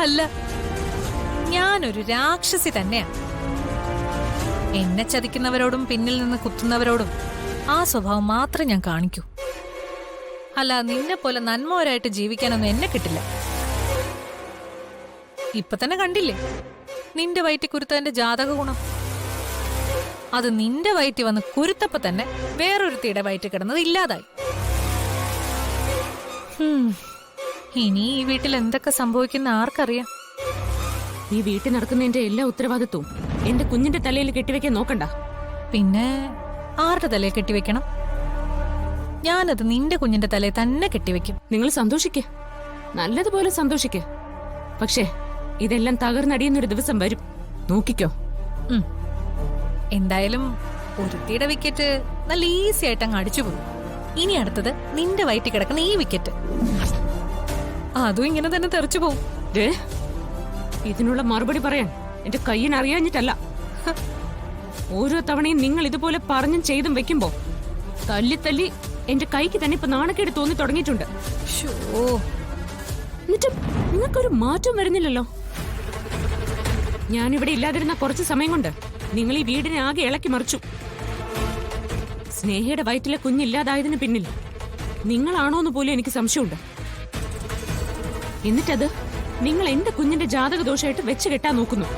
അല്ല, ഞാനൊരു രാക്ഷസി തന്നെയാ. എന്നെ ചതിക്കുന്നവരോടും പിന്നിൽ നിന്ന് കുത്തുന്നവരോടും ആ സ്വഭാവം മാത്രം ഞാൻ കാണിക്കൂ. അല്ല, നിന്നെ പോലെ നന്മവരായിട്ട് ജീവിക്കാനൊന്നും എന്നെ കിട്ടില്ല. ഇപ്പൊ തന്നെ കണ്ടില്ലേ നിന്റെ വയറ്റി കുരുത്തതിന്റെ ജാതക ഗുണം. അത് നിന്റെ വയറ്റി വന്ന് കുരുത്തപ്പോ തന്നെ വേറൊരുത്തിയുടെ വയറ്റി കിടന്നത് ഇല്ലാതായി. ഇനി ഈ വീട്ടിൽ എന്തൊക്കെ സംഭവിക്കുന്ന ആർക്കറിയാം. ഈ വീട്ടിൽ നടക്കുന്നതിന്റെ എല്ലാ ഉത്തരവാദിത്വവും എന്റെ കുഞ്ഞിന്റെ തലയിൽ കെട്ടിവെക്കാൻ നോക്കണ്ട. പിന്നെ ആരുടെ തലയിൽ കെട്ടിവെക്കണം? ഞാനത് നിന്റെ കുഞ്ഞിന്റെ തലയിൽ തന്നെ കെട്ടിവെക്കും. നിങ്ങൾ സന്തോഷിക്കേ, നല്ലതുപോലെ സന്തോഷിക്കേ. പക്ഷേ ഇതെല്ലാം തകർന്നടിയുന്നൊരു ദിവസം വരും, നോക്കിക്കോ. എന്തായാലും ഒരുത്തിയുടെ വിക്കറ്റ് നല്ല ഈസി ആയിട്ട് അങ്ങ് അടിച്ചുപോകും. ഇനി അടുത്തത് നിന്റെ വയറ്റി കിടക്കുന്ന ഈ വിക്കറ്റ്, അതും ഇങ്ങനെ തന്നെ തെറിച്ചു പോകും. ഇതിനുള്ള മറുപടി പറയാൻ എന്റെ കയ്യിന് അറിയാഞ്ഞിട്ടല്ല. ഓരോ തവണയും നിങ്ങൾ ഇതുപോലെ പറഞ്ഞും ചെയ്തും വെക്കുമ്പോ തല്ലി തല്ലി എന്റെ കൈക്ക് തന്നെ ഇപ്പൊ നാണക്കേട് തോന്നി തുടങ്ങിയിട്ടുണ്ട്. എന്നിട്ട് നിങ്ങൾക്കൊരു മാറ്റം വരുന്നില്ലല്ലോ. ഞാനിവിടെ ഇല്ലാതിരുന്ന കുറച്ച് സമയം കൊണ്ട് നിങ്ങൾ ഈ വീടിനെ ആകെ ഇളക്കി മറിച്ചു. സ്നേഹയുടെ വയറ്റിലെ കുഞ്ഞില്ലാതായതിന് പിന്നിൽ നിങ്ങളാണോന്ന് പോലും എനിക്ക് സംശയമുണ്ട്. എന്നിട്ടത് നിങ്ങൾ എന്റെ കുഞ്ഞിന്റെ ജാതക ദോഷമായിട്ട് വെച്ച് കെട്ടാൻ നോക്കുന്നു.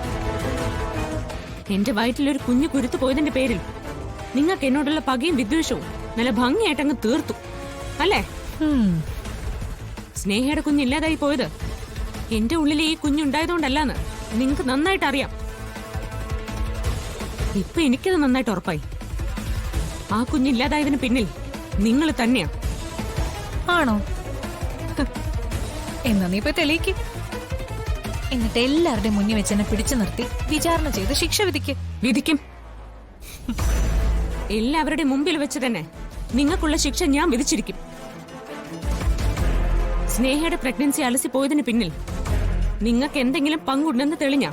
എന്റെ വയറ്റിലൊരു കുഞ്ഞു കുരുത്തു പോയതിന്റെ പേരിൽ നിങ്ങൾക്ക് എന്നോടുള്ള പകയും വിദ്വേഷവും നല്ല ഭംഗിയായിട്ട് അങ്ങ് തീർത്തു അല്ലേ? സ്നേഹയുടെ കുഞ്ഞില്ലാതായി പോയത് എന്റെ ഉള്ളിലെ ഈ കുഞ്ഞുണ്ടായതുകൊണ്ടല്ലാന്ന് നിങ്ങൾക്ക് നന്നായിട്ട് അറിയാം. ഇപ്പൊ എനിക്കത് നന്നായിട്ട് ഉറപ്പായി. ആ കുഞ്ഞില്ലാതായതിന് പിന്നിൽ നിങ്ങൾ തന്നെയാ. ആണോ? എന്നാ നീ ഇപ്പൊ തെളിയിക്ക്. എന്നിട്ട് എല്ലാവരുടെയും മുന്നിൽ വെച്ച് എന്നെ പിടിച്ചു നിർത്തി വിചാരണ ചെയ്ത് ശിക്ഷ വിധിക്കും. എല്ലാവരുടെ മുമ്പിൽ വെച്ച് തന്നെ നിങ്ങൾക്കുള്ള ശിക്ഷ ഞാൻ വിധിച്ചിരിക്കും. സ്നേഹയുടെ പ്രഗ്നൻസി അലസി പോയതിന് പിന്നിൽ നിങ്ങൾക്ക് എന്തെങ്കിലും പങ്കുണ്ടെന്ന് തെളിഞ്ഞ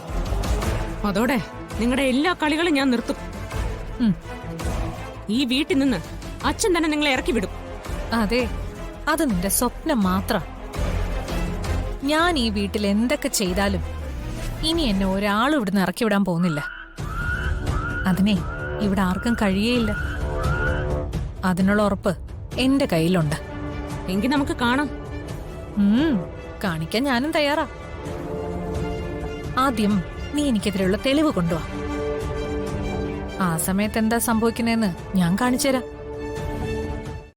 അതോടെ നിങ്ങളുടെ എല്ലാ കളികളും ഞാൻ നിർത്തും. ഈ വീട്ടിൽ നിന്ന് അച്ഛൻ തന്നെ നിങ്ങളെ ഇറക്കി വിടും. അതെ, അത് നിന്റെ സ്വപ്നം മാത്രം. ഞാൻ ഈ വീട്ടിൽ എന്തൊക്കെ ചെയ്താലും ഇനി എന്നെ ഒരാളും ഇവിടുന്ന് ഇറക്കി വിടാൻ പോകുന്നില്ല. അതിനെ ഇവിടെ ആർക്കും കഴിയേയില്ല. അതിനുള്ള ഉറപ്പ് എന്റെ കയ്യിലുണ്ട്. എങ്കിൽ നമുക്ക് കാണാം. കാണിക്കാൻ ഞാനും തയ്യാറാ. ആദ്യം നീ എനിക്കെതിരെയുള്ള തെളിവ് കൊണ്ടുവാ. ആ സമയത്ത് എന്താ സംഭവിക്കുന്നതെന്ന് ഞാൻ കാണിച്ചുതരാം.